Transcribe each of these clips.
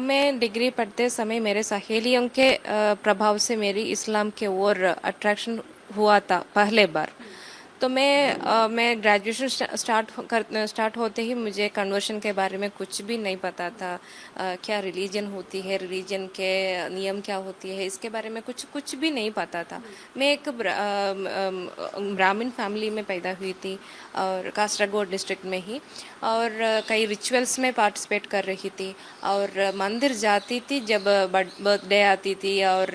मैं डिग्री पढ़ते समय मेरे सहेलियों के प्रभाव से मेरी इस्लाम के ओर अट्रैक्शन हुआ था पहले बार। तो मैं ग्रेजुएशन स्टार्ट होते ही मुझे कन्वर्शन के बारे में कुछ भी नहीं पता था। क्या रिलीजन होती है, रिलीजन के नियम क्या होती है, इसके बारे में कुछ कुछ भी नहीं पता था। मैं एक ब्राह्मण फैमिली में पैदा हुई थी और कासरगोड डिस्ट्रिक्ट में ही। और कई रिचुअल्स में पार्टिसिपेट कर रही थी और मंदिर जाती थी जब बर्थडे आती थी और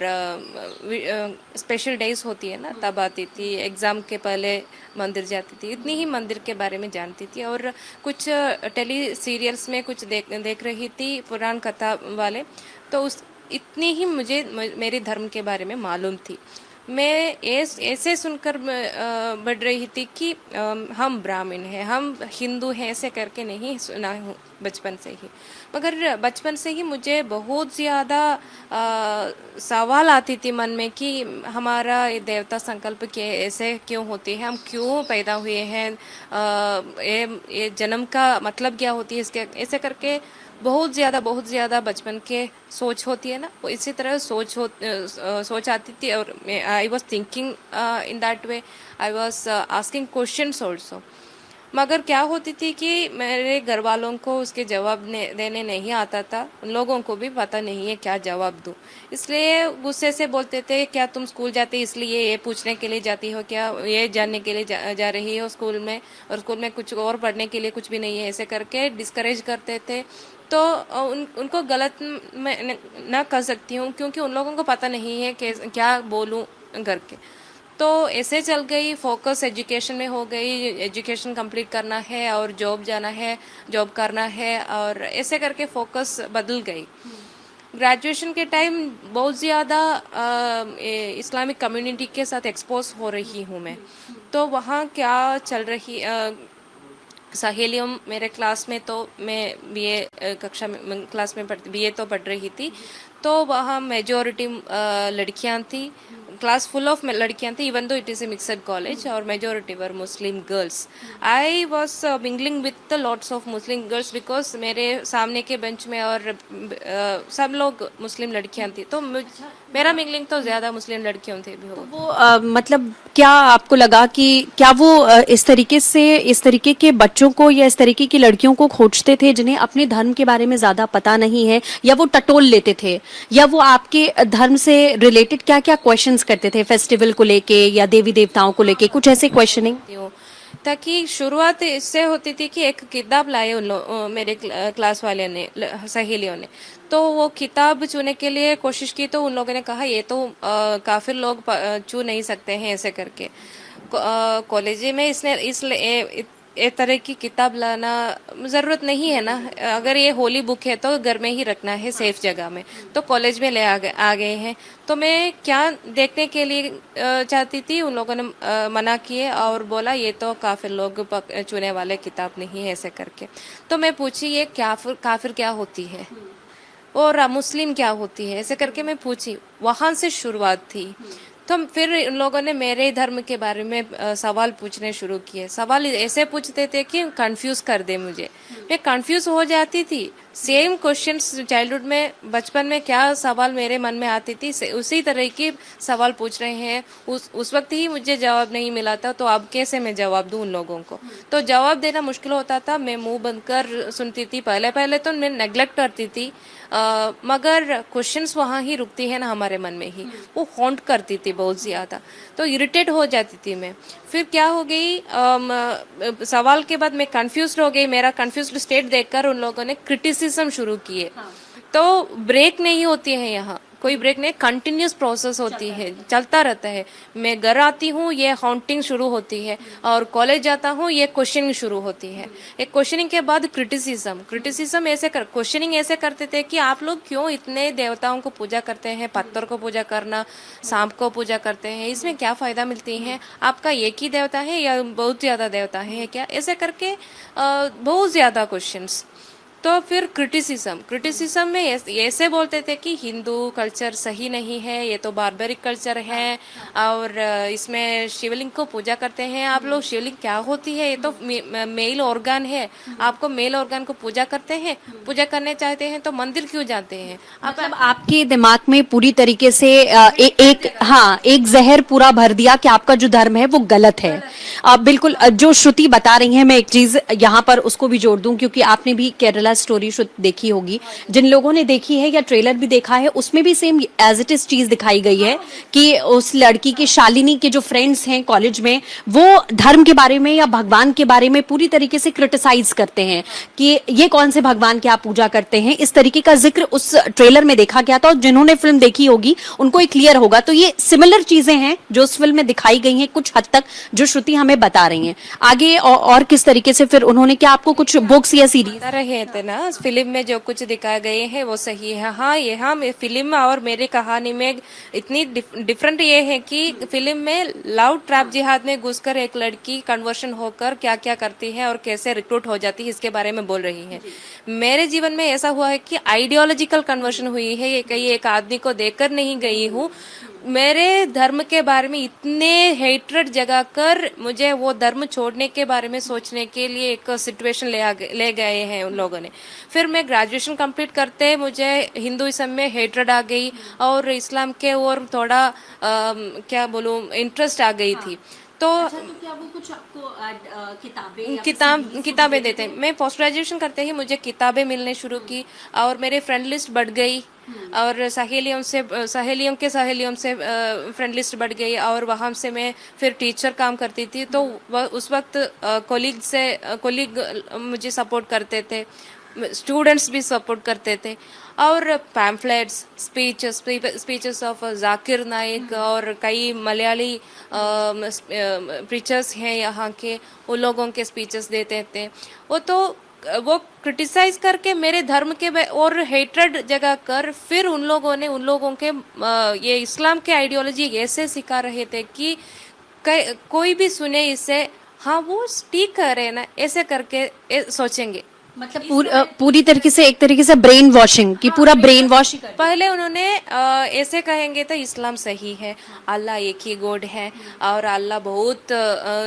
स्पेशल डेज होती है ना तब आती थी। एग्ज़ाम के पहले मंदिर जाती थी। इतनी ही मंदिर के बारे में जानती थी और कुछ टेली सीरियल्स में कुछ देख रही थी पुराण कथा वाले। तो उस इतनी ही मुझे मेरे धर्म के बारे में मालूम थी। मैं ऐसे सुनकर बढ़ रही थी कि हम ब्राह्मण हैं, हम हिंदू हैं, ऐसे करके नहीं सुना हूँ बचपन से ही। मगर बचपन से ही मुझे बहुत ज़्यादा सवाल आती थी मन में कि हमारा ये देवता संकल्प के ऐसे क्यों होती है, हम क्यों पैदा हुए हैं, ये जन्म का मतलब क्या होती है, इसके ऐसे करके बहुत ज़्यादा बचपन के सोच होती है ना, वो इसी तरह सोच आती थी। और I was thinking in that way, I was asking questions also. मगर क्या होती थी कि मेरे घर वालों को उसके जवाब देने नहीं आता था। उन लोगों को भी पता नहीं है क्या जवाब दूँ, इसलिए गुस्से से बोलते थे, क्या तुम स्कूल जाते इसलिए ये पूछने के लिए जाती हो, क्या ये जानने के लिए जा रही हो स्कूल में, और स्कूल में कुछ और पढ़ने के लिए कुछ भी नहीं है, ऐसे करके डिस्करेज करते थे। तो उनको गलत मैं ना कर सकती हूँ, क्योंकि उन लोगों को पता नहीं है कि क्या बोलूँ करके। तो ऐसे चल गई, फोकस एजुकेशन में हो गई, एजुकेशन कंप्लीट करना है और जॉब जाना है, जॉब करना है, और ऐसे करके फोकस बदल गई। ग्रेजुएशन के टाइम बहुत ज़्यादा इस्लामिक कम्युनिटी के साथ एक्सपोज हो रही हूँ मैं। तो वहाँ क्या चल रही सहेलियों मेरे क्लास में, तो मैं बीए कक्षा में क्लास में बीए तो पढ़ रही थी। तो वहाँ मेजोरिटी लड़कियाँ थी, क्लास फुल ऑफ लड़कियाँ थी, even though it is a mixed college, और majority were Muslim girls. I was mingling with the lots of Muslim girls because मेरे सामने के बेंच में और सब लोग मुस्लिम लड़कियाँ थी। तो मेरा मिंगलिंग तो ज़्यादा मुस्लिम लड़कियों थे भी तो हो। वो मतलब क्या आपको लगा कि क्या वो इस तरीके से इस तरीके के बच्चों को या इस तरीके की लड़कियों को खोजते थे जिन्हें अपने धर्म के बारे में ज़्यादा पता नहीं है, या वो टटोल लेते थे, या वो आपके धर्म से रिलेटेड क्या क्या क्वेश्चंस करते थे, फेस्टिवल को लेके या देवी देवताओं को लेके, कुछ ऐसे क्वेश्चनिंग? सकती हूँ। ताकि शुरुआत इससे होती थी कि एक किताब लाए मेरे क्लास वाले ने, सहेलियों ने। तो वो किताब चुनने के लिए कोशिश की, तो उन लोगों ने कहा ये तो काफिर लोग चुन नहीं सकते हैं ऐसे करके। कॉलेज में इसने इसलिए एक तरह की किताब लाना ज़रूरत नहीं है ना। अगर ये होली बुक है तो घर में ही रखना है सेफ जगह में। तो कॉलेज में ले आ गए हैं। तो मैं क्या देखने के लिए चाहती थी, उन लोगों ने मना किए और बोला ये तो काफिर लोग चुने वाले किताब नहीं है ऐसे करके। तो मैं पूछी ये काफिर काफिर क्या होती है और मुस्लिम क्या होती है, ऐसे करके मैं पूछी। वहाँ से शुरुआत थी। तो फिर उन लोगों ने मेरे धर्म के बारे में सवाल पूछने शुरू किए। सवाल ऐसे पूछते थे कि कंफ्यूज कर दे मुझे। मैं कंफ्यूज हो जाती थी। सेम क्वेश्चंस चाइल्डहुड में, बचपन में क्या सवाल मेरे मन में आती थी, उसी तरह की सवाल पूछ रहे हैं। उस वक्त ही मुझे जवाब नहीं मिला था, तो अब कैसे मैं जवाब दूं उन लोगों को। तो जवाब देना मुश्किल होता था। मैं मुंह बंद कर सुनती थी। पहले पहले तो मैं नेग्लेक्ट करती थी, मगर क्वेश्चंस वहाँ ही रुकती है ना हमारे मन में ही, वो हॉन्ट करती थी बहुत ज़्यादा। तो इरिटेट हो जाती थी मैं। फिर क्या हो गई, सवाल के बाद मैं कंफ्यूज हो गई। मेरा कंफ्यूज्ड स्टेट देखकर उन लोगों ने क्रिटिसिज्म शुरू किए। तो ब्रेक नहीं होती है यहाँ, कोई ब्रेक नहीं, कंटिन्यूस प्रोसेस होती है, चलता रहता है। मैं घर आती हूँ ये हॉन्टिंग शुरू होती है, और कॉलेज जाता हूँ ये क्वेश्चनिंग शुरू होती है। एक क्वेश्चनिंग के बाद क्रिटिसिज्म। क्रिटिसिज्म ऐसे कर क्वेश्चनिंग ऐसे करते थे कि आप लोग क्यों इतने देवताओं को पूजा करते हैं, पत्थर को पूजा करना, सांप को पूजा करते हैं, इसमें क्या फ़ायदा मिलती है, आपका एक ही देवता है या बहुत ज़्यादा देवता है क्या, ऐसे करके बहुत ज़्यादा क्वेश्चंस। तो तो फिर क्रिटिसिज्म में ऐसे बोलते थे कि हिंदू कल्चर सही नहीं है, ये तो बार्बरिक कल्चर है, और इसमें शिवलिंग को पूजा करते हैं आप लोग। शिवलिंग क्या होती है, ये तो मेल ऑर्गन है, आपको मेल ऑर्गन को पूजा करते हैं, पूजा करने चाहते हैं तो मंदिर क्यों जाते हैं आप? मतलब आपके दिमाग में पूरी तरीके से एक जहर पूरा भर दिया कि आपका जो धर्म है वो गलत है। बिल्कुल जो श्रुति बता रही है, मैं एक चीज यहाँ पर उसको भी जोड़ दूं, क्योंकि आपने भी केरला स्टोरी देखी होगी। जिन लोगों ने देखी है या ट्रेलर भी देखा है, उसमें भी सेम एज इट इज चीज दिखाई गई है कि उस लड़की के, शालिनी के जो फ्रेंड्स हैं कॉलेज में, वो धर्म के बारे में या भगवान के बारे में पूरी तरीके से क्रिटिसाइज करते हैं कि ये कौन से भगवान की आप पूजा करते हैं। इस तरीके का जिक्र उस ट्रेलर में देखा गया था, और जिन्होंने फिल्म देखी होगी उनको ये क्लियर होगा। तो ये सिमिलर चीजें हैं जो उस फिल्म में दिखाई गई हैं कुछ हद तक, जो श्रुति हमें बता रही हैं। आगे और किस तरीके से फिर उन्होंने, क्या आपको कुछ बुक्स या सीरीज बता रहे थे ना, फिल्म में जो कुछ दिखाए गए हैं वो सही है। हाँ, यहाँ फिल्म और मेरी कहानी में इतनी डिफरेंट ये है कि फिल्म में लव ट्रैप जिहाद में घुसकर एक लड़की कन्वर्शन होकर क्या क्या करती है और कैसे रिक्रूट हो जाती है, इसके बारे में बोल रही है। मेरे जीवन में ऐसा हुआ है कि आइडियोलॉजिकल कन्वर्शन हुई है, ये कहीं एक आदमी को देखकर नहीं गई हूँ। मेरे धर्म के बारे में इतने हेट्रेड जगा कर मुझे वो धर्म छोड़ने के बारे में सोचने के लिए एक सिचुएशन ले गए हैं उन लोगों ने। फिर मैं ग्रेजुएशन कंप्लीट करते मुझे हिंदुइज्म में हेट्रेड आ गई और इस्लाम के और थोड़ा क्या बोलूँ इंटरेस्ट आ गई थी। तो क्या वो कुछ आपको किताबें देते हैं। मैं पोस्ट ग्रेजुएशन करते ही मुझे किताबें मिलने शुरू की और मेरी फ्रेंड लिस्ट बढ़ गई और सहेलियों से फ्रेंड लिस्ट बढ़ गई और वहाँ से मैं फिर टीचर काम करती थी। तो उस वक्त कोलीग मुझे सपोर्ट करते थे, स्टूडेंट्स भी सपोर्ट करते थे, और pamphlets, speeches of Zakir Naik और कई मलयाली प्रीचर्स हैं यहाँ के, उन लोगों के स्पीचेस देते थे। वो क्रिटिसाइज करके मेरे धर्म के और हेट्रेड जगा कर फिर उन लोगों के ये इस्लाम के आइडियोलॉजी ऐसे सिखा रहे थे कि कोई भी सुने इसे, हाँ वो ठीक कर रहे हैं ना, ऐसे करके सोचेंगे। मतलब पूरी तरीके से, एक तरीके से ब्रेन वॉशिंग की, पूरा ब्रेन वॉश। पहले उन्होंने ऐसे कहेंगे तो इस्लाम सही है, अल्लाह एक ही गॉड है और अल्लाह बहुत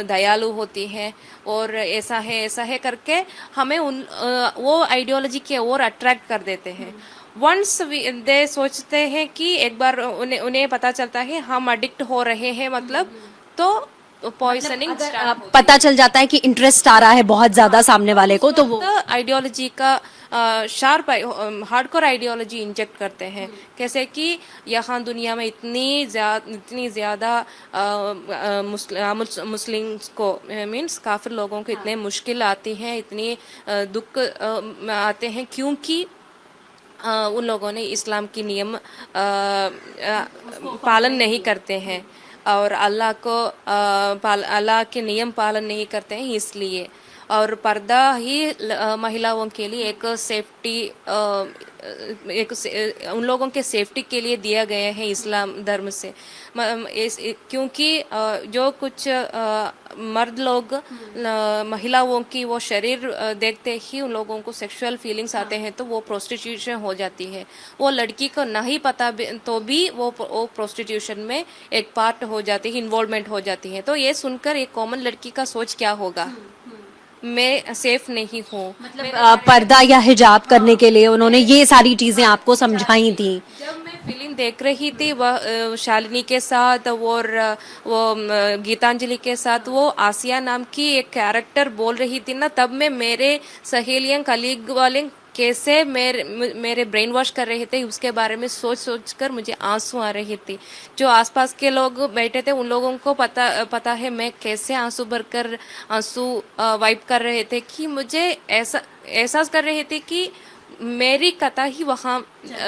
दयालु होती है और ऐसा है करके हमें वो आइडियोलॉजी के ओर अट्रैक्ट कर देते हैं। वंस दे सोचते हैं कि एक बार उन्हें पता चलता है हम एडिक्ट हो रहे हैं, मतलब तो पॉइजनिंग पता चल जाता है कि इंटरेस्ट आ रहा है बहुत ज्यादा सामने वाले को, तो वो आइडियोलॉजी का शार्प हार्डकोर आइडियोलॉजी इंजेक्ट करते हैं। कैसे कि यहाँ दुनिया में इतनी ज़्यादा मुस्लिम्स को मीन्स काफिर लोगों को इतने मुश्किल आती हैं, इतनी दुख आते हैं क्योंकि उन लोगों ने इस्लाम की नियम पालन नहीं करते हैं और अल्लाह के नियम पालन नहीं करते हैं, इसलिए। और पर्दा ही महिलाओं के लिए एक सेफ्टी उन लोगों के सेफ्टी के लिए दिया गया है इस्लाम धर्म से। क्योंकि जो कुछ मर्द लोग महिलाओं की वो शरीर देखते ही उन लोगों को सेक्सुअल फीलिंग्स आते हैं, तो वो प्रोस्टिट्यूशन हो जाती है। वो लड़की को नहीं पता तो भी वो प्रोस्टिट्यूशन में एक पार्ट हो जाती है, इन्वॉल्वमेंट हो जाती है। तो ये सुनकर एक कॉमन लड़की का सोच क्या होगा, मैं सेफ नहीं हूँ। मतलब पर्दा या हिजाब करने के लिए उन्होंने ये सारी चीजें आपको समझाई थी। जब मैं फिल्म देख रही थी वह शालिनी के साथ और वो गीतांजलि के साथ वो आसिया नाम की एक कैरेक्टर बोल रही थी ना, तब मैं मेरे सहेलियां कलीग वाले कैसे मेरे ब्रेन वॉश कर रहे थे उसके बारे में सोच कर मुझे आंसू आ रहे थे। जो आसपास के लोग बैठे थे उन लोगों को पता है मैं कैसे आंसू वाइप कर रहे थे कि मुझे ऐसा एहसास कर रहे थे कि मेरी कथा ही वहाँ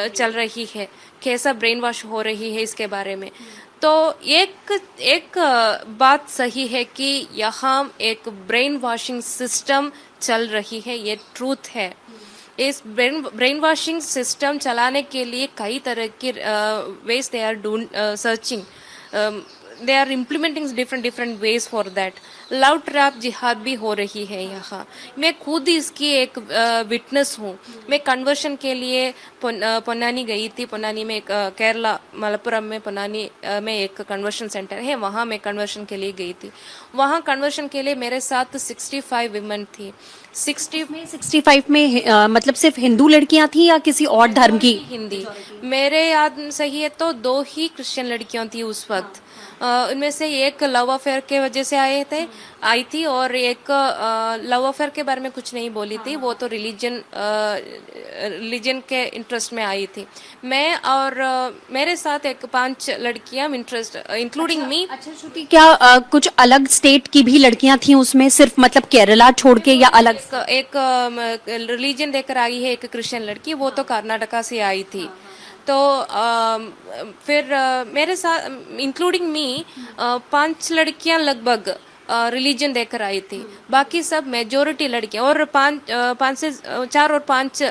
चल रही है, कैसा ब्रेन वॉश हो रही है इसके बारे में। तो एक बात सही है कि यहाँ एक ब्रेन वॉशिंग सिस्टम चल रही है, ये ट्रूथ है। इस ब्रेन वॉशिंग सिस्टम चलाने के लिए कई तरह के ways they are searching, they are implementing different ways for that, love trap जिहाद भी हो रही है यहाँ। मैं खुद इसकी एक विटनेस हूँ। मैं कन्वर्शन के लिए पोन्नानी गई थी। पोन्नानी में एक केरला मलप्पुरम में पोन्नानी में एक कन्वर्शन सेंटर है, वहाँ मैं कन्वर्शन के लिए गई थी। वहाँ कन्वर्शन के लिए मेरे साथ 65 विमेन थी। 60 में 65 में मतलब सिर्फ हिंदू लड़कियां थी या किसी और धर्म की? हिंदी। मेरे याद सही है तो 2 ही क्रिश्चियन लड़कियां थी उस वक्त। उनमें से एक लव अफेयर के वजह से आई थी, और एक लव अफेयर के बारे में कुछ नहीं बोली थी, वो तो रिलीजन के इंटरेस्ट में आई थी। मैं और मेरे साथ एक 5 लड़कियां इंटरेस्ट इंक्लूडिंग मी। अच्छा श्रुति, क्या कुछ अलग स्टेट की भी लड़कियां थी उसमें, सिर्फ मतलब केरला छोड़ के या अलग? एक रिलीजन देकर आई है एक क्रिश्चियन लड़की, वो तो कर्नाटका से आई थी। तो फिर मेरे साथ इंक्लूडिंग मी 5 लड़कियां लगभग रिलीजन देकर आई थी। बाकी सब मेजोरिटी लड़कियां, और 5 से 4 और 5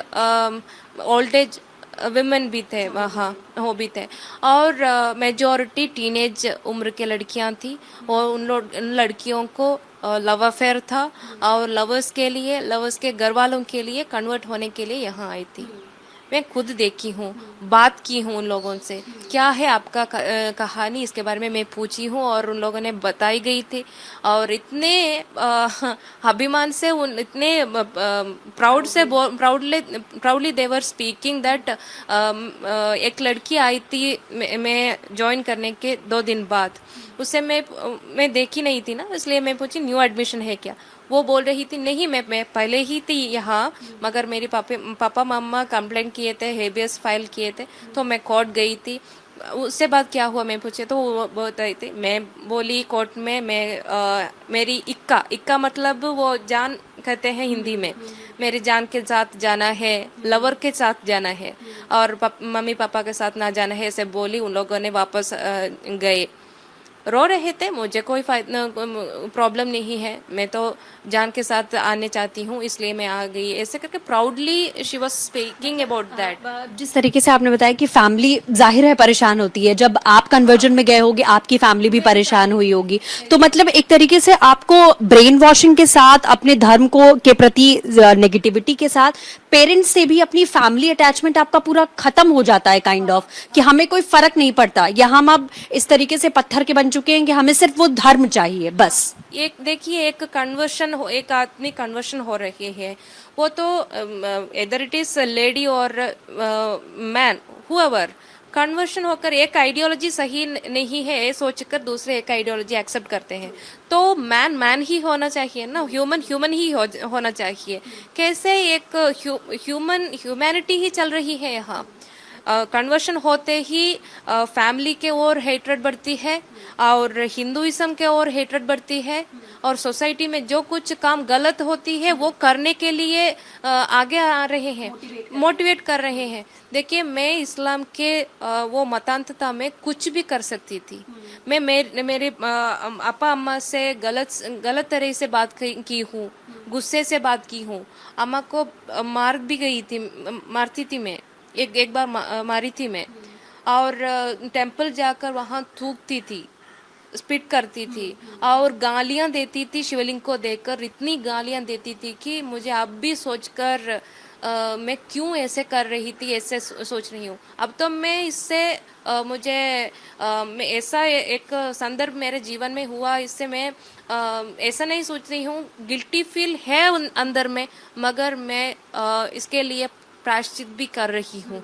ओल्ड एज विमेन भी थे वहाँ, वो भी थे। और मेजोरिटी टीनेज उम्र के लड़कियां थी, और उन लड़कियों को लव अफेयर था, और लवर्स के घर वालों के लिए कन्वर्ट होने के लिए यहाँ आई थी। मैं खुद देखी हूँ, बात की हूँ उन लोगों से, क्या है आपका कहानी, इसके बारे में मैं पूछी हूँ, और उन लोगों ने बताई गई थी। और इतने अभिमान से, उन इतने proudly they were speaking that एक लड़की आई थी मैं ज्वाइन करने के 2 दिन बाद। उसे मैं देखी नहीं थी ना, इसलिए मैं पूछी न्यू एडमिशन है क्या। वो बोल रही थी नहीं, मैं पहले ही थी यहाँ, मगर मेरे पापा मामा कंप्लेंट किए थे, हेबियस फाइल किए थे, तो मैं कोर्ट गई थी। उससे बाद क्या हुआ मैं पूछे तो वो बताई थी। मैं बोली कोर्ट में मेरी इक्का मतलब वो जान कहते हैं हिंदी में, मेरी जान के साथ जाना है, लवर के साथ जाना है, और मम्मी पापा के साथ ना जाना है, ऐसे बोली। उन लोगों ने वापस गए, रो रहे थे। मुझे कोई प्रॉब्लम नहीं है, मैं तो जान के साथ आने चाहती हूँ, इसलिए मैं आ गई, ऐसे करके proudly she was speaking about that. जिस तरीके से आपने बताया कि फैमिली जाहिर है परेशान होती है, जब आप कन्वर्जन में गए होगे आपकी फैमिली भी परेशान हुई होगी, तो मतलब एक तरीके से आपको ब्रेन वॉशिंग के साथ, अपने धर्म को के प्रति नेगेटिविटी के साथ, पेरेंट्स से भी अपनी फैमिली अटैचमेंट आपका पूरा खत्म हो जाता है काइंड ऑफ, कि हमें कोई फर्क नहीं पड़ता, या हम अब इस तरीके से पत्थर के बन चुके हैं कि हमें सिर्फ वो धर्म चाहिए बस। एक देखिए, एक आदमी कन्वर्शन हो रही है, वो तो इधर इट इज लेडी और मैन, हुएवर, कन्वर्शन होकर एक आइडियोलॉजी सही नहीं है ये सोचकर दूसरे एक आइडियोलॉजी एक्सेप्ट करते हैं, तो मैन ही होना चाहिए ना, ह्यूमन ही होना चाहिए। कैसे एक ह्यूमैनिटी ही चल रही है यहाँ। कन्वर्शन होते ही फैमिली के ओर हेट्रेड बढ़ती है, और हिंदुइज्म के ओर हेट्रेड बढ़ती है, और सोसाइटी में जो कुछ काम गलत होती है वो करने के लिए आगे आ रहे हैं, मोटिवेट कर रहे हैं। देखिए, मैं इस्लाम के वो मतांतता में कुछ भी कर सकती थी। मैं मेरे अपा अम्मा से गलत तरह से बात की हूँ, गुस्से से बात की हूँ। अम्मा को मारती थी मैं, एक बार मारी थी मैं, और टेंपल जाकर वहाँ थूकती थी, स्पिट करती थी, और गालियाँ देती थी शिवलिंग को देखकर। इतनी गालियाँ देती थी कि मुझे अब भी सोचकर मैं क्यों ऐसे कर रही थी, ऐसे सोच रही हूँ। अब तो मैं इससे मैं ऐसा एक संदर्भ मेरे जीवन में हुआ, इससे मैं ऐसा नहीं सोच रही हूँ, गिल्टी फील है अंदर में, मगर मैं इसके लिए प्रायश्चित भी कर रही हूँ।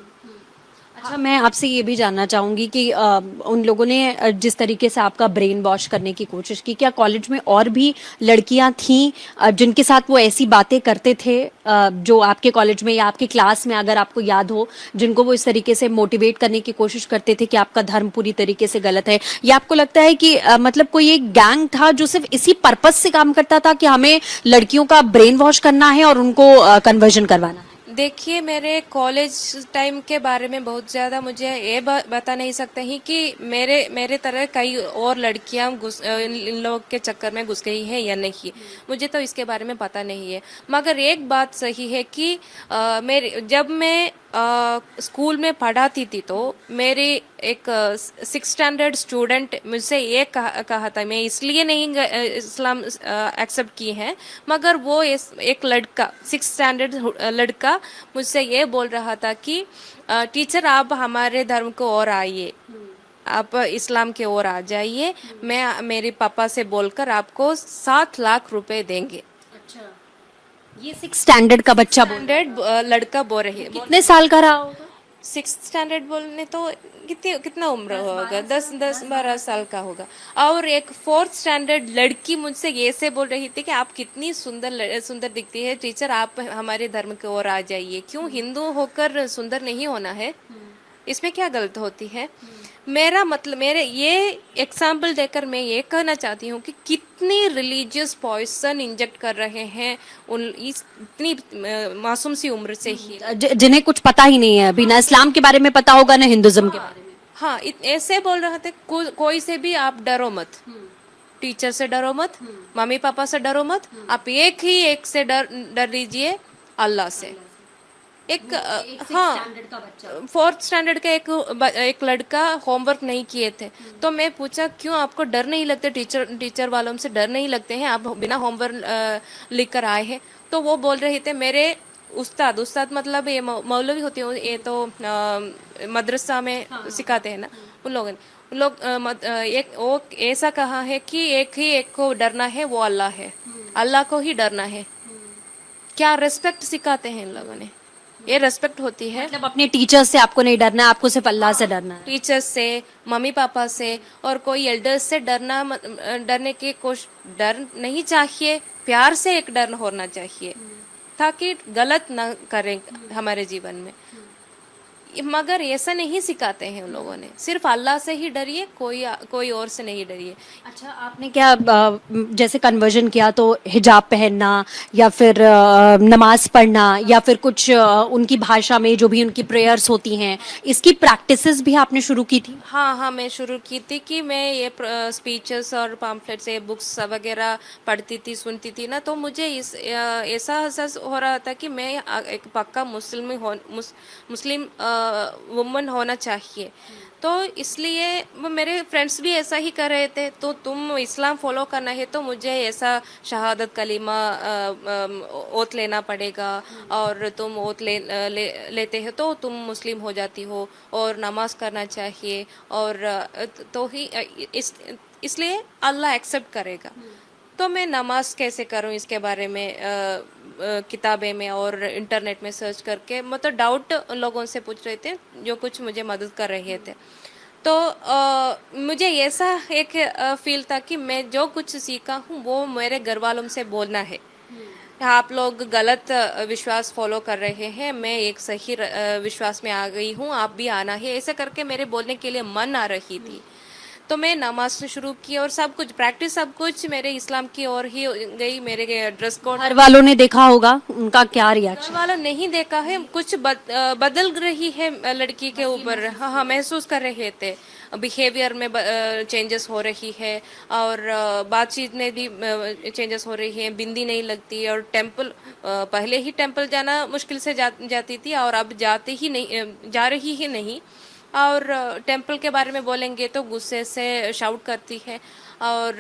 अच्छा, मैं आपसे ये भी जानना चाहूंगी कि उन लोगों ने जिस तरीके से आपका ब्रेन वॉश करने की कोशिश की, क्या कॉलेज में और भी लड़कियां थीं जिनके साथ वो ऐसी बातें करते थे, जो आपके कॉलेज में या आपके क्लास में अगर आपको याद हो, जिनको वो इस तरीके से मोटिवेट करने की कोशिश करते थे कि आपका धर्म पूरी तरीके से गलत है? या आपको लगता है कि मतलब कोई एक गैंग था जो सिर्फ इसी पर्पस से काम करता था कि हमें लड़कियों का ब्रेन वॉश करना है और उनको कन्वर्जन करवाना है? देखिए, मेरे कॉलेज टाइम के बारे में बहुत ज़्यादा मुझे ये बता नहीं सकते ही कि मेरे तरह कई और लड़कियां इन लोग के चक्कर में घुस गई है या नहीं, मुझे तो इसके बारे में पता नहीं है। मगर एक बात सही है कि जब मैं स्कूल में पढ़ाती थी तो मेरी एक 6 स्टैंडर्ड स्टूडेंट मुझसे ये कहा था, मैं इसलिए नहीं इस्लाम एक्सेप्ट की है, मगर वो एक लड़का 6 स्टैंडर्ड लड़का मुझसे ये बोल रहा था कि टीचर आप हमारे धर्म को और आइए, आप इस्लाम की ओर आ जाइए, मैं मेरे पापा से बोलकर आपको 7 लाख रुपए देंगे। अच्छा, ये 6 स्टैंडर्ड का बच्चा बोल रहा है। स्टैंडर्ड लड़का बोल रही है। कितने साल का रहा होगा? 6 स्टैंडर्ड बोलने तो कितना उम्र होगा, 10-12 साल का होगा। और एक 4th स्टैंडर्ड लड़की मुझसे ये से बोल रही थी कि आप कितनी सुंदर दिखती है टीचर, आप हमारे धर्म की ओर आ जाइए। क्यों हिंदू होकर सुंदर नहीं होना है? इसमें क्या गलत होती है? मेरा मतलब, मेरे ये एग्जाम्पल देकर मैं ये कहना चाहती हूँ कि कितनी रिलीजियस पॉइजन इंजेक्ट कर रहे हैं उन इस इतनी मासूम सी उम्र से ही। जिन्हें कुछ पता ही नहीं है, अभी ना इस्लाम के बारे में पता होगा ना हिंदुज्म के बारे में। हाँ, ऐसे बोल रहे थे कोई से भी आप डरो मत, टीचर से डरो मत, मम्मी पापा से डरो मत, आप एक से डर लीजिए, अल्लाह से। एक हाँ, 4th स्टैंडर्ड का एक लड़का होमवर्क नहीं किए थे, तो मैं पूछा क्यों आपको डर नहीं लगते, टीचर वालों से डर नहीं लगते हैं, आप बिना होमवर्क लिख कर आए हैं? तो वो बोल रहे थे मेरे उस्ताद मतलब ये मौलवी होते हैं, ये तो मदरसा में सिखाते हैं ना, उन लोग एक वो ऐसा कहा है कि एक को डरना है, वो अल्लाह है, अल्लाह को ही डरना है। क्या रेस्पेक्ट सिखाते हैं इन लोगों ने, ये रेस्पेक्ट होती है। मतलब अपने टीचर से आपको नहीं डरना है, आपको सिर्फ अल्लाह से डरना है। टीचर्स से, मम्मी पापा से और कोई एल्डर्स से डरने की डर नहीं चाहिए, प्यार से एक डर होना चाहिए ताकि गलत ना करें हमारे जीवन में। मगर ऐसा नहीं सिखाते हैं उन लोगों ने, सिर्फ अल्लाह से ही डरिए, कोई और से नहीं डरिए। अच्छा, आपने क्या जैसे कन्वर्जन किया तो हिजाब पहनना या फिर नमाज पढ़ना या फिर कुछ उनकी भाषा में जो भी उनकी प्रेयर्स होती हैं, इसकी प्रैक्टिसेस भी आपने शुरू की थी? हाँ, मैं शुरू की थी कि मैं ये स्पीचेस और पम्फलेट्स, ये बुक्स वगैरह पढ़ती थी, सुनती थी ना, तो मुझे ऐसा एहसास हो रहा था कि मैं एक पक्का मुस्लिम वुमन होना चाहिए। तो इसलिए वो मेरे फ्रेंड्स भी ऐसा ही कर रहे थे, तो तुम इस्लाम फॉलो करना है तो मुझे ऐसा शहादत कलीमा ओत लेना पड़ेगा, और तुम ओत लेते हो तो तुम मुस्लिम हो जाती हो, और नमाज करना चाहिए, और तो ही इसलिए अल्लाह एक्सेप्ट करेगा। तो मैं नमाज कैसे करूं इसके बारे में किताबें में और इंटरनेट में सर्च करके, मतलब डाउट उन लोगों से पूछ रहे थे जो कुछ मुझे मदद कर रहे थे। तो मुझे ऐसा एक फील था कि मैं जो कुछ सीखा हूँ वो मेरे घर वालों से बोलना है। आप लोग गलत विश्वास फॉलो कर रहे हैं, मैं एक सही विश्वास में आ गई हूँ, आप भी आना है, ऐसे करके मेरे बोलने के लिए मन आ रही थी। तो मैं नमाज से शुरू की और सब कुछ प्रैक्टिस, सब कुछ मेरे इस्लाम की ओर ही गई। मेरे ड्रेस कोड घर वालों ने देखा होगा, उनका क्या घर रिएक्शन? वाला नहीं देखा है, कुछ बदल रही है लड़की के ऊपर। हाँ, महसूस कर रहे थे, बिहेवियर में चेंजेस हो रही है, और बातचीत में भी चेंजेस हो रही है, बिंदी नहीं लगती, और टेम्पल पहले ही टेम्पल जाना मुश्किल से जाती थी, और अब जा रही ही नहीं। और टेम्पल के बारे में बोलेंगे तो गुस्से से शाउट करती है, और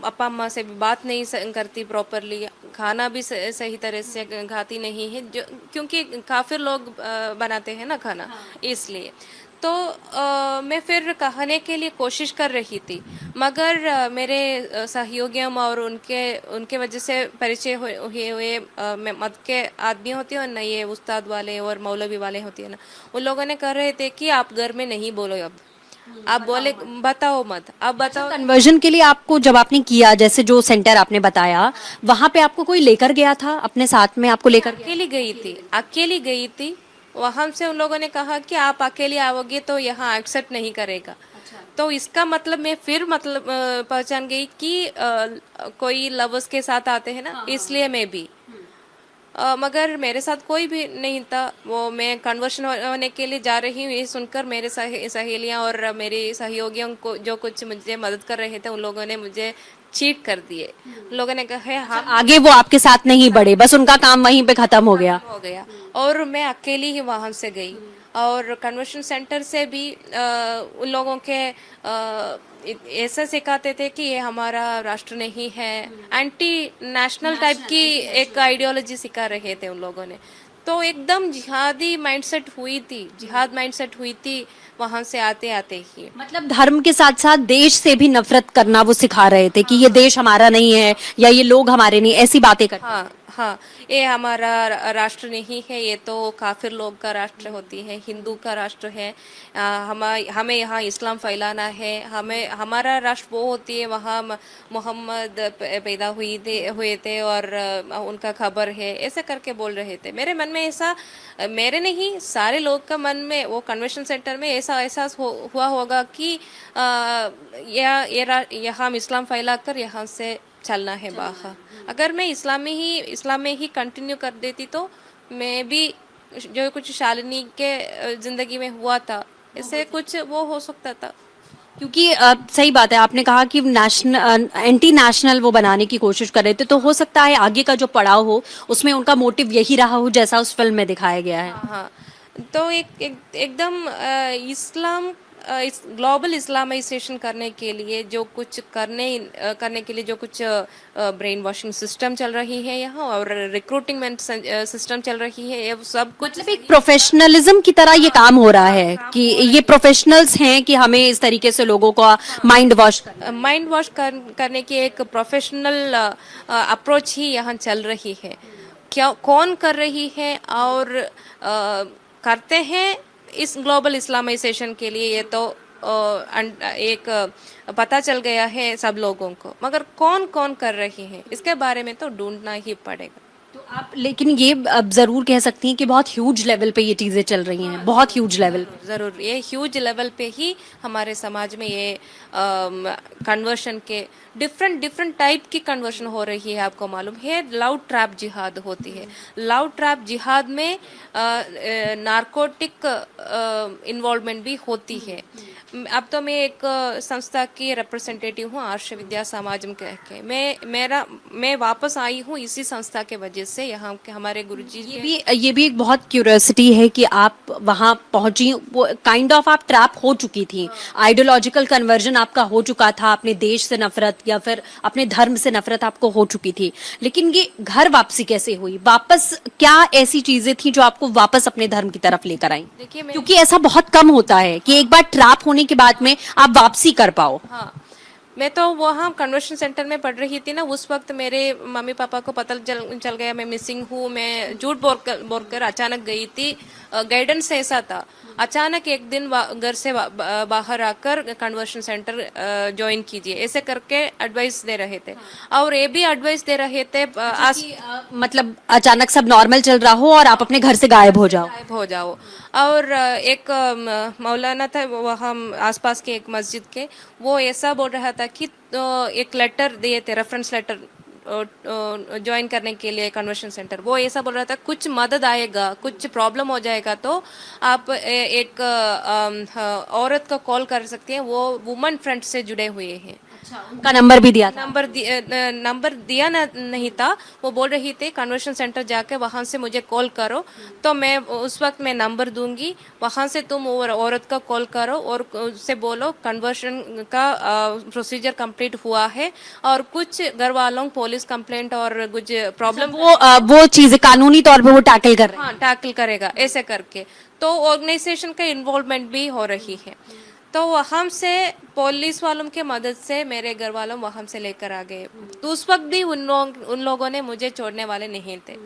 अपा अम्मा से भी बात नहीं करती प्रॉपरली, खाना भी सही तरह से खाती नहीं है, जो क्योंकि काफिर लोग बनाते हैं ना खाना, इसलिए। तो मैं फिर कहने के लिए कोशिश कर रही थी, मगर मेरे सहयोगियों और उनके वजह से परिचय हुए मत के आदमी होते हैं ना, ये उस्ताद वाले और मौलवी वाले होते हैं ना, उन लोगों ने कह रहे थे कि आप घर में नहीं बोलो, अब आप बोले बताओ मत, अब बताओ। कन्वर्जन के लिए आपको जब आपने किया, जैसे जो सेंटर आपने बताया, वहां पे आपको कोई लेकर गया था अपने साथ में, आपको लेकर गया? अकेली गई थी। वहां से उन लोगों ने कहा कि आप अकेली आओगे तो यहाँ एक्सेप्ट नहीं करेगा। तो इसका मतलब मैं फिर पहचान गई कि कोई लवर्स के साथ आते हैं ना, इसलिए मैं भी मगर मेरे साथ कोई भी नहीं था। वो मैं कन्वर्शन होने के लिए जा रही हूँ, ये सुनकर मेरे सहेलियाँ और मेरी सहयोगियों को जो कुछ मुझे मदद कर रहे थे, उन लोगों ने मुझे चीट कर दिए। लोगों ने कहा है हम आगे वो आपके साथ नहीं बढ़े, बस उनका काम वहीं पे खत्म हो गया। हो गया, और मैं अकेली ही वहां से गई। और कन्वेंशन सेंटर से भी उन लोगों के ऐसा सिखाते थे कि ये हमारा राष्ट्र नहीं है, एंटी नेशनल टाइप की एक आइडियोलॉजी सिखा रहे थे उन लोगों ने। तो एकदम जिहादी माइंडसेट हुई थी, जिहाद माइंडसेट हुई थी वहां से आते आते ही। मतलब धर्म के साथ साथ देश से भी नफरत करना वो सिखा रहे थे कि ये देश हमारा नहीं है या ये लोग हमारे नहीं, ऐसी बातें करते। हाँ हाँ, ये हमारा राष्ट्र नहीं है, ये तो काफिर लोग का राष्ट्र होती है, हिंदू का राष्ट्र है। हमें यहाँ इस्लाम फैलाना है, हमें हमारा राष्ट्र वो होती है वहाँ मोहम्मद पैदा हुए थे और उनका खबर है, ऐसे करके बोल रहे थे। मेरे मन में ऐसा, मेरे नहीं सारे लोग का मन में वो कन्वेंशन सेंटर में ऐसा एहसास हुआ होगा कि यह हम इस्लाम फैलाकर यहाँ से चलना है बाहर। अगर मैं इस्लाम में ही कंटिन्यू कर देती तो मैं भी जो कुछ शालिनी के जिंदगी में हुआ था इससे कुछ वो हो सकता था। क्योंकि सही बात है, आपने कहा कि नेशनल एंटी नेशनल वो बनाने की कोशिश कर रहे थे, तो हो सकता है आगे का जो पड़ाव हो उसमें उनका मोटिव यही रहा हो जैसा उस फिल्म में दिखाया गया है। हाँ हाँ, तो एकदम इस ग्लोबल इस्लामाइजेशन करने के लिए जो कुछ करने के लिए जो कुछ ब्रेन वॉशिंग सिस्टम चल रही है यहाँ, और रिक्रूटिंग सिस्टम चल रही है, ये सब कुछ मतलब एक प्रोफेशनलिज्म की तरह ये काम हो रहा है कि ये प्रोफेशनल्स हैं कि हमें इस तरीके से लोगों का माइंड वॉश करना। माइंड वॉश करने की एक प्रोफेशनल अप्रोच ही यहाँ चल रही है। क्या कौन कर रही है और करते हैं इस ग्लोबल इस्लामाइजेशन के लिए, ये तो एक पता चल गया है सब लोगों को, मगर कौन कौन कर रही है इसके बारे में तो ढूंढना ही पड़ेगा। तो आप लेकिन ये अब जरूर कह सकती हैं कि बहुत ह्यूज लेवल पे ये चीजें चल रही हैं, बहुत ह्यूज लेवल पे। ज़रूर ये ह्यूज लेवल पे ही हमारे समाज में ये कन्वर्शन के डिफरेंट डिफरेंट टाइप की कन्वर्शन हो रही है। आपको मालूम है लव ट्रैप जिहाद होती है, लव ट्रैप जिहाद में नारकोटिक इन्वॉल्वमेंट भी होती है। अब तो मैं एक संस्था की रिप्रेजेंटेटिव हूँ, आर्ष विद्या समाजम कह के। मैं वापस आई हूँ इसी संस्था के वजह से। यहाँ के हमारे गुरुजी ये भी एक बहुत क्यूरियोसिटी है कि आप वहां पहुंची, वो काइंड ऑफ आप ट्रैप हो चुकी थी, आइडियोलॉजिकल कन्वर्जन आपका हो चुका था, अपने देश से नफरत या फिर अपने धर्म से नफरत आपको हो चुकी थी, लेकिन ये घर वापसी कैसे हुई? वापस क्या ऐसी चीजें थी जो आपको वापस अपने धर्म की तरफ लेकर आई? देखिए क्योंकि ऐसा बहुत कम होता है कि एक बार ट्रैप होने के बाद में आप वापसी कर पाओ। हाँ, मैं तो वहाँ कन्वर्शन सेंटर में पढ़ रही थी ना, उस वक्त मेरे मम्मी पापा को पता चल गया मैं मिसिंग हूँ। मैं झूठ बोलकर अचानक गई थी। गाइडेंस ऐसा था, अचानक एक दिन घर से बाहर आकर कन्वर्शन सेंटर ज्वाइन कीजिए, ऐसे करके एडवाइस दे रहे थे। और ये भी एडवाइस दे रहे थे मतलब अचानक सब नॉर्मल चल रहा हो और आप अपने घर से गायब हो जाओ। गायब हो जाओ। और एक मौलाना था वहाँ आसपास के एक मस्जिद के, वो ऐसा बोल रहा था कि एक लेटर दिए थे, रेफरेंस लेटर ज्वाइन करने के लिए कन्वर्शन सेंटर। वो ऐसा बोल रहा था कुछ मदद आएगा, कुछ प्रॉब्लम हो जाएगा तो आप एक औरत को कॉल कर सकते हैं, वो वुमन फ्रंट से जुड़े हुए हैं। उनका नंबर भी दिया था? नंबर दिया नहीं था। वो बोल रही थी कन्वर्शन सेंटर जाके वहाँ से मुझे कॉल करो, तो मैं उस वक्त मैं नंबर दूंगी, वहाँ से तुम औरत का कॉल करो और उससे बोलो कन्वर्शन का प्रोसीजर कंप्लीट हुआ है और कुछ घर वालों पुलिस कंप्लेंट और कुछ प्रॉब्लम वो चीजें कानूनी तौर पे वो टैकल कर रहे हैं। हाँ टैकल करेगा, ऐसे करके। तो ऑर्गेनाइजेशन का इन्वॉल्वमेंट भी हो रही है। तो वहाँ से पुलिस वालों के मदद से मेरे घर वालों वहाँ से लेकर आ गए। तो उस वक्त भी उन लोगों ने मुझे छोड़ने वाले नहीं थे,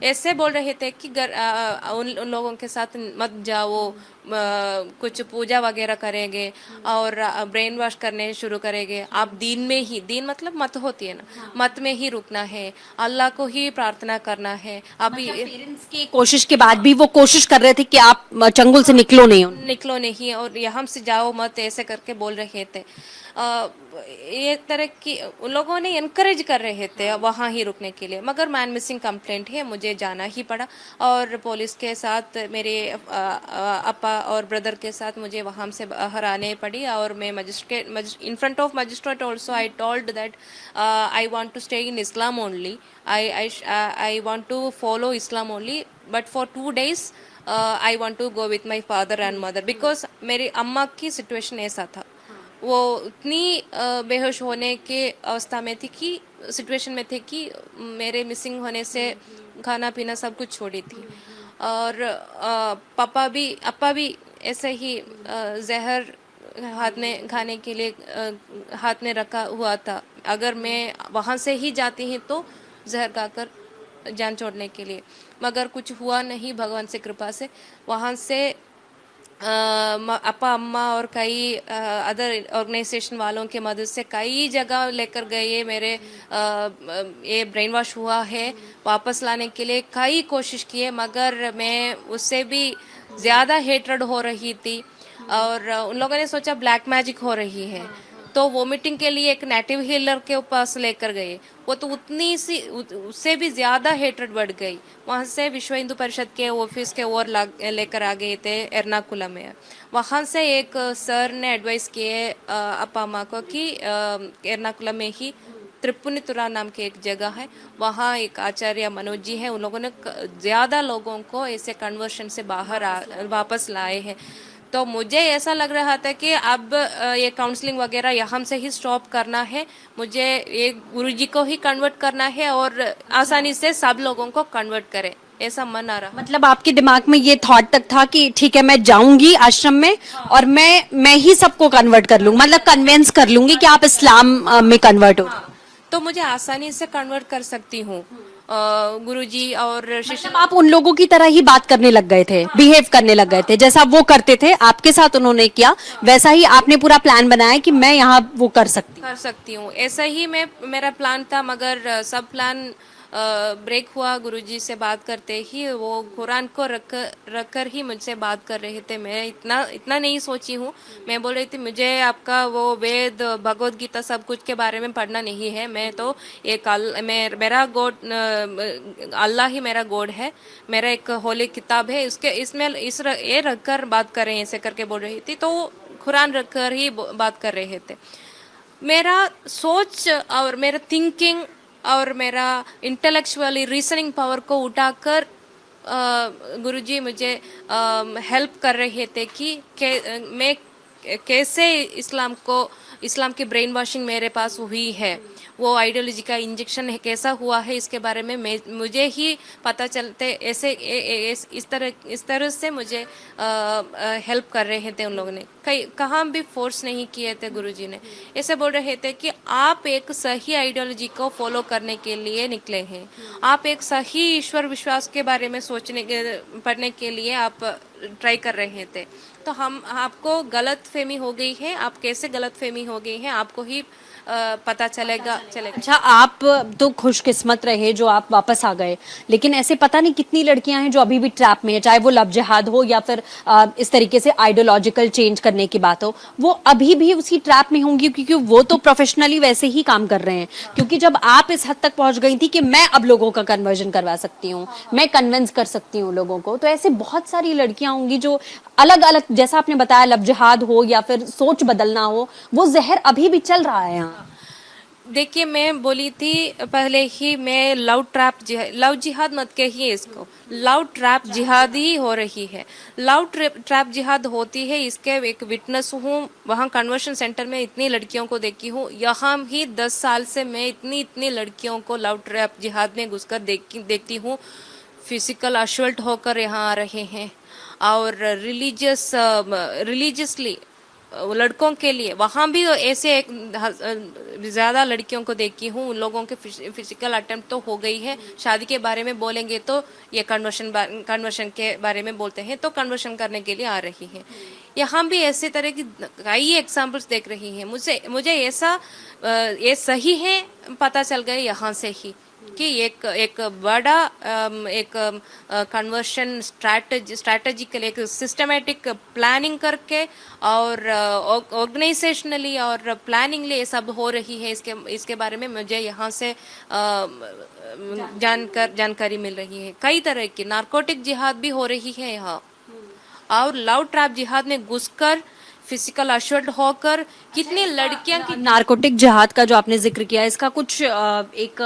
ऐसे बोल रहे थे कि उन लोगों के साथ मत जाओ, कुछ पूजा वगैरह करेंगे और ब्रेन वॉश करने शुरू करेंगे। आप दीन में ही, दीन मतलब मत होती है ना, मत में ही रुकना है, अल्लाह को ही प्रार्थना करना है। अभी पेरेंट्स की कोशिश के बाद भी वो कोशिश कर रहे थे कि आप चंगुल से निकलो नहीं और यहाँ से जाओ मत, ऐसे करके बोल रहे थे। ये तरह की उन लोगों ने इनकरेज कर रहे थे वहाँ ही रुकने के लिए। मगर मैन मिसिंग कंप्लेंट है, मुझे मुझे जाना ही पड़ा। और पुलिस के साथ मेरे अपा और ब्रदर के साथ मुझे वहाँ से बाहर आने पड़ी। और मैं magistrate in front of magistrate also I told that I want to stay in Islam only, I want to follow Islam only, but for 2 days I want to go with my father and mother, because मेरी अम्मा की situation ऐसा था, वो उतनी बेहोश होने के अवस्था में थी कि सिचुएशन में थे कि मेरे मिसिंग होने से खाना पीना सब कुछ छोड़ी थी। और अपा भी ऐसे ही जहर हाथ में खाने के लिए हाथ में रखा हुआ था। अगर मैं वहाँ से ही जाती हूँ तो जहर खाकर जान छोड़ने के लिए, मगर कुछ हुआ नहीं भगवान से कृपा से। वहाँ से अपा अम्मा और कई अदर ऑर्गेनाइजेशन वालों के मदद से कई जगह लेकर गए। ये मेरे ये ब्रेन वॉश हुआ है, वापस लाने के लिए कई कोशिश किए, मगर मैं उससे भी ज़्यादा हेट्रेड हो रही थी। और उन लोगों ने सोचा ब्लैक मैजिक हो रही है, तो वोमिटिंग के लिए एक नेटिव हीलर के पास लेकर गए। वो तो उतनी सी उससे भी ज़्यादा हेट्रेड बढ़ गई। वहाँ से विश्व हिंदू परिषद के ऑफिस के ओर लेकर आ गए थे एर्नाकुलम में। वहाँ से एक सर ने एडवाइस किए अपा अम्मा को कि एर्नाकुलम में ही त्रिपुनितुरा नाम की एक जगह है, वहाँ एक आचार्य मनोज जी हैं, उन लोगों ने ज़्यादा लोगों को ऐसे कन्वर्शन से बाहर वापस लाए हैं। तो मुझे ऐसा लग रहा था कि अब ये काउंसलिंग वगैरह यहाँ से ही स्टॉप करना है, मुझे ये गुरुजी को ही कन्वर्ट करना है और आसानी से सब लोगों को कन्वर्ट करें, ऐसा मन आ रहा। मतलब आपके दिमाग में ये थॉट तक था कि ठीक है मैं जाऊंगी आश्रम में और मैं ही सबको कन्वर्ट कर लूंगी, मतलब कन्विंस कर लूंगी कि आप इस्लाम में कन्वर्ट हो। तो मुझे आसानी से कन्वर्ट कर सकती हूँ गुरुजी और शिष्य। मतलब आप उन लोगों की तरह ही बात करने लग गए थे, बिहेव करने लग गए थे, जैसा वो करते थे आपके साथ उन्होंने किया, वैसा ही आपने पूरा प्लान बनाया कि मैं यहाँ वो कर सकती हूँ। ऐसा ही मेरा प्लान था, मगर सब प्लान ब्रेक हुआ गुरुजी से बात करते ही। वो कुरान को रखकर ही मुझसे बात कर रहे थे। मैं इतना नहीं सोची हूँ। मैं बोल रही थी मुझे आपका वो वेद भगवत गीता सब कुछ के बारे में पढ़ना नहीं है। मैं तो एक मेरा गॉड अल्लाह ही मेरा गॉड है, मेरा एक होली किताब है, ये रखकर बात कर रहे हैं, ऐसे करके बोल रही थी। तो कुरान रखकर ही बात कर रहे थे। मेरा सोच और मेरा थिंकिंग और मेरा इंटेलेक्चुअली रीजनिंग पावर को उठाकर गुरुजी मुझे हेल्प कर रहे थे कि मैं कैसे इस्लाम की ब्रेन वॉशिंग मेरे पास हुई है, वो आइडियोलॉजी का इंजेक्शन कैसा हुआ है, इसके बारे में मुझे ही पता चलते। ऐसे इस तरह से मुझे हेल्प कर रहे थे उन लोगों ने। कहाँ भी फोर्स नहीं किए थे गुरुजी ने। ऐसे बोल रहे थे कि आप एक सही आइडियोलॉजी को फॉलो करने के लिए निकले हैं, आप एक सही ईश्वर विश्वास के बारे में पढ़ने के लिए आप ट्राई कर रहे थे। तो आपको गलत फहमी हो गई है, आप कैसे गलत फहमी हो गई है आपको ही पता चलेगा। अच्छा, आप तो खुशकिस्मत रहे जो आप वापस आ गए, लेकिन ऐसे पता नहीं कितनी लड़कियां हैं जो अभी भी ट्रैप में है, चाहे वो लव जिहाद हो या फिर इस तरीके से आइडियोलॉजिकल चेंज करने की बात हो, वो अभी भी उसी ट्रैप में होंगी, क्योंकि वो तो प्रोफेशनली वैसे ही काम कर रहे हैं। क्योंकि जब आप इस हद तक पहुंच गई थी कि मैं अब लोगों का कन्वर्जन करवा सकती हूँ, मैं कन्विंस कर सकती हूँ लोगों को, तो ऐसे बहुत सारी लड़कियां होंगी जो अलग अलग, जैसा आपने बताया लव जिहाद हो या फिर सोच बदलना हो, वो जहर अभी भी चल रहा है यहाँ। देखिए, मैं बोली थी पहले ही, मैं लव जिहाद मत कहिए इसको, लव ट्रैप जिहाद ही हो रही है। लव ट्रैप जिहाद होती है, इसके एक विटनेस हूँ। वहाँ कन्वर्शन सेंटर में इतनी लड़कियों को देखी हूँ, यहाँ भी 10 साल से मैं इतनी लड़कियों को लव ट्रैप जिहाद में घुसकर देखती हूँ। फिजिकल असल्ट होकर यहाँ आ रहे हैं और रिलीजियसली लड़कों के लिए वहाँ भी ऐसे ज़्यादा लड़कियों को देखी हूँ। उन लोगों के फिजिकल अटेम्प्ट तो हो गई है। शादी के बारे में बोलेंगे तो ये कन्वर्शन के बारे में बोलते हैं, तो कन्वर्शन करने के लिए आ रही है। यहाँ भी ऐसे तरह की कई एग्जाम्पल्स देख रही हैं। मुझे ऐसा ये सही है पता चल गए यहाँ से ही कि एक बड़ा एक कन्वर्शन स्ट्रैटेजिकल एक सिस्टमेटिक प्लानिंग करके और ऑर्गेनाइजेशनली और प्लानिंगली ये सब हो रही है। इसके बारे में मुझे यहाँ से जानकारी मिल रही है। कई तरह की नारकोटिक जिहाद भी हो रही है यहाँ, और लव ट्रैप जिहाद में घुसकर फिजिकल अशोर्ड होकर कितनी लड़कियां की नारकोटिक जिहाद का जो आपने जिक्र किया, इसका कुछ एक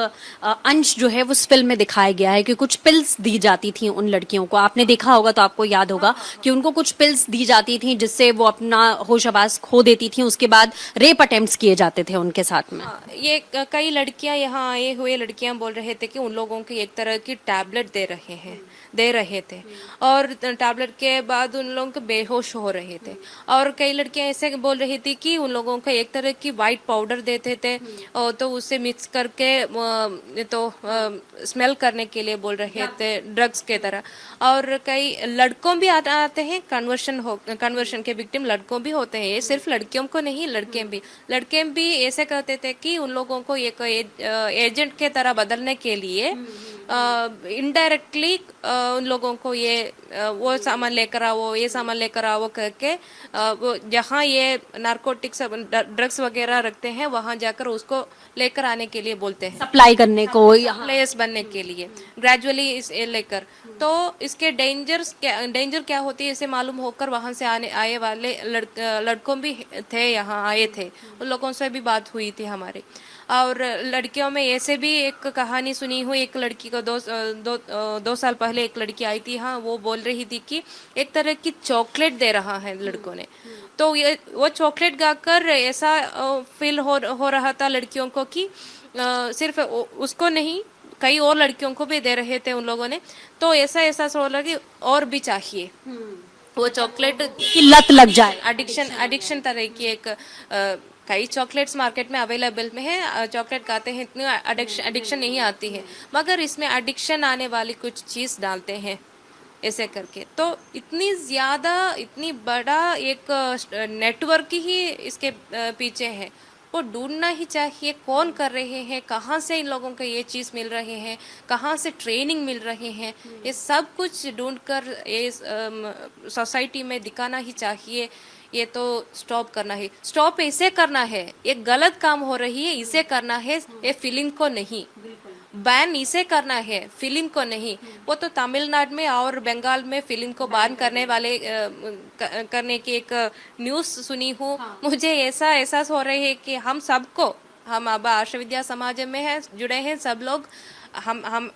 अंश जो है वो इस फिल्म में दिखाया गया है कि कुछ पिल्स दी जाती थी उन लड़कियों को। आपने देखा होगा तो आपको याद होगा कि उनको कुछ पिल्स दी जाती थी जिससे वो अपना होश हवास खो देती थी। उसके बाद रेप अटेम्प्ट्स किए जाते थे उनके साथ में। ये कई लड़कियां यहाँ आए हुए लड़कियां बोल रहे थे कि उन लोगों को एक तरह की टैबलेट दे रहे थे, और टैबलेट के बाद उन लोगों को बेहोश हो रहे थे। और कई लड़कियां ऐसे बोल रही थी कि उन लोगों को एक तरह की वाइट पाउडर देते थे, और तो उससे मिक्स करके तो स्मेल करने के लिए बोल रहे थे, ड्रग्स के तरह। और कई लड़कों भी आते हैं, कन्वर्शन के विक्टिम लड़कों भी होते हैं। ये सिर्फ लड़कियों को नहीं, लड़के भी ऐसे कहते थे कि उन लोगों को एक एजेंट के तरह बदलने के लिए इनडायरेक्टली उन लोगों को ये वो सामान लेकर आओ, ये सामान लेकर आओ करके वो जहाँ ये नारकोटिक्स ड्रग्स वगैरह रखते हैं वहाँ जाकर उसको लेकर आने के लिए बोलते हैं, सप्लाई करने को यहाँ प्लेयर्स बनने के लिए ग्रेजुअली इस लेकर। तो इसके डेंजर क्या होती है इसे मालूम होकर वहाँ से आए वाले लड़कों भी थे, यहाँ आए थे, उन लोगों से भी बात हुई थी हमारी। और लड़कियों में ऐसे भी एक कहानी सुनी हुई, एक लड़की को दो साल पहले एक लड़की आई थी, हाँ, वो बोल रही थी कि एक तरह की चॉकलेट दे रहा है लड़कों ने। तो ये वो चॉकलेट गाकर ऐसा फील हो रहा था लड़कियों को कि सिर्फ उसको नहीं कई और लड़कियों को भी दे रहे थे उन लोगों ने। तो ऐसा एहसास हो रहा कि और भी चाहिए वो चॉकलेट की लत लग जाए। एडिक्शन तरह की एक कई चॉकलेट्स मार्केट में अवेलेबल में है, चॉकलेट खाते हैं, इतनी एडिक्शन नहीं आती है, मगर इसमें एडिक्शन आने वाली कुछ चीज़ डालते हैं ऐसे करके। तो इतनी ज़्यादा इतनी बड़ा एक नेटवर्क ही इसके पीछे है। वो ढूंढना ही चाहिए कौन कर रहे हैं, कहाँ से इन लोगों को ये चीज़ मिल रहे हैं, कहाँ से ट्रेनिंग मिल रहे हैं, ये सब कुछ ढूंढकर ये सोसाइटी में दिखाना ही चाहिए। ये तो स्टॉप करना है, स्टॉप ऐसे करना है, ये गलत काम हो रही है इसे करना है, ये फीलिंग को नहीं बैन इसे करना है, फिल्म को नहीं। वो तो तमिलनाडु में और बंगाल में फिल्म को बैन करने वाले करने की एक न्यूज़ सुनी हूँ। मुझे ऐसा एहसास हो रही है कि हम अब आर्ष विद्या समाज में है जुड़े हैं सब लोग,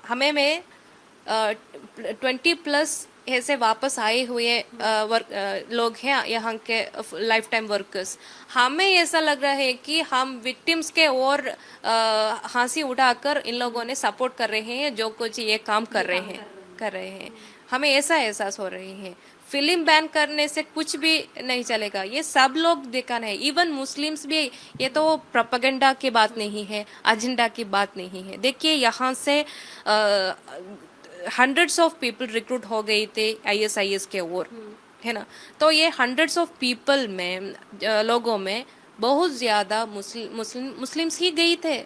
हमें में 20+ ऐसे वापस आए हुए लोग हैं यहाँ के लाइफ टाइम वर्कर्स। हमें ऐसा लग रहा है कि हम विक्टिम्स के और हंसी उठाकर इन लोगों ने सपोर्ट कर रहे हैं जो कुछ ये काम कर रहे हैं। हमें ऐसा एहसास हो रही है फिल्म बैन करने से कुछ भी नहीं चलेगा, ये सब लोग दिखाना है, इवन मुस्लिम्स भी। ये तो प्रोपेगेंडा की बात नहीं है, एजेंडा की बात नहीं है। देखिए यहाँ से हंड्रेड्स ऑफ पीपल रिक्रूट हो गए थे ISIS के ओर, है ना। तो ये हंड्रेड्स ऑफ पीपल में लोगों में बहुत ज़्यादा मुस्लिम्स ही गई थे।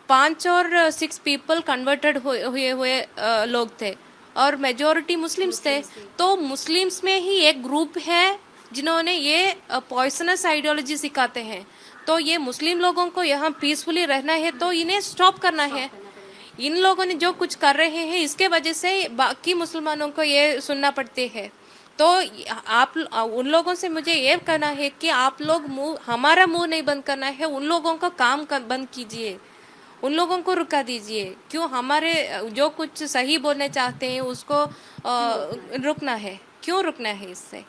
5 और 6 पीपल कन्वर्टेड हुए लोग थे और मेजॉरिटी मुस्लिम्स थे। तो मुस्लिम्स में ही एक ग्रुप है जिन्होंने ये पॉइजनस आइडियोलॉजी सिखाते हैं। तो ये मुस्लिम लोगों को यहाँ पीसफुली रहना है तो इन्हें स्टॉप करना है। इन लोगों ने जो कुछ कर रहे हैं इसके वजह से बाकी मुसलमानों को ये सुनना पड़ती है। तो आप उन लोगों से मुझे ये कहना है कि आप लोग हमारा मुंह नहीं बंद करना है, उन लोगों का काम बंद कीजिए, उन लोगों को रुका दीजिए। क्यों हमारे जो कुछ सही बोलने चाहते हैं उसको रुकना है, क्यों रुकना है इससे।